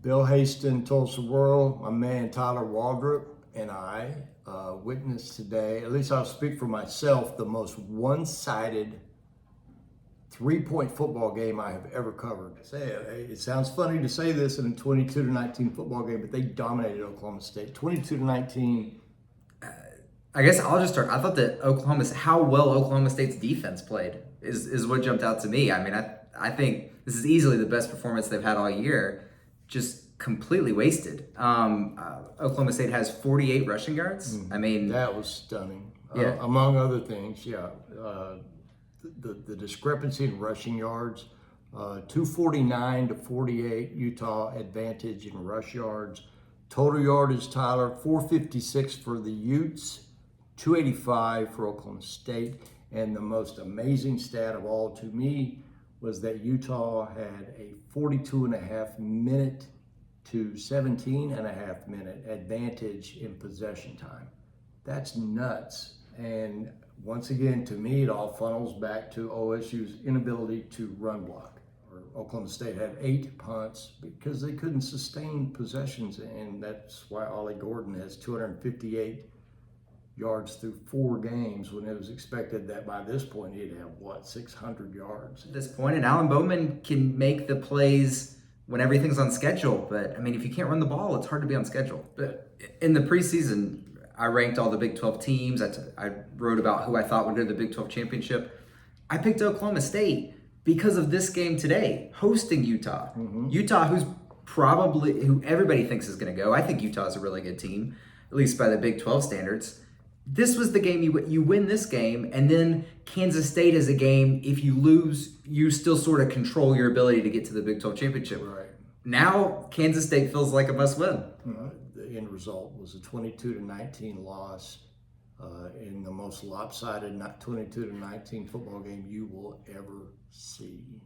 Bill Haston, Tulsa World, my man Tyler Waldrop, and I witnessed today, at least I'll speak for myself, the most one-sided three-point football game I have ever covered. It sounds funny to say this in a 22-19 football game, but they dominated Oklahoma State, 22-19. I guess I'll just start. I thought that how well Oklahoma State's defense played is what jumped out to me. I mean, I think this is easily the best performance they've had all year, just completely wasted. Oklahoma State has 48 rushing yards. I mean, that was stunning. Yeah. Among other things, the discrepancy in rushing yards, 249 to 48 Utah advantage in rush yards. Total yardage, Tyler, 456 for the Utes, 285 for Oklahoma State. And the most amazing stat of all to me was that Utah had a 42 and a half minute to 17 and a half minute advantage in possession time. That's nuts. And once again, to me, it all funnels back to OSU's inability to run block. Oklahoma State had 8 punts because they couldn't sustain possessions, and that's why Ollie Gordon has 258 yards through 4 games when it was expected that by this point he'd have, 600 yards. At this point, and Alan Bowman can make the plays when everything's on schedule, but I mean, if you can't run the ball, it's hard to be on schedule. But in the preseason, I ranked all the Big 12 teams. I wrote about who I thought would go to the Big 12 championship. I picked Oklahoma State because of this game today, hosting Utah. Utah, who everybody thinks is going to go. I think Utah is a really good team, at least by the Big 12 standards. This was the game you win this game, and then Kansas State is a game, if you lose, you still sort of control your ability to get to the Big 12 championship. Right. Now, Kansas State feels like a must-win. The end result was a 22-19 loss in the most lopsided 22-19 football game you will ever see.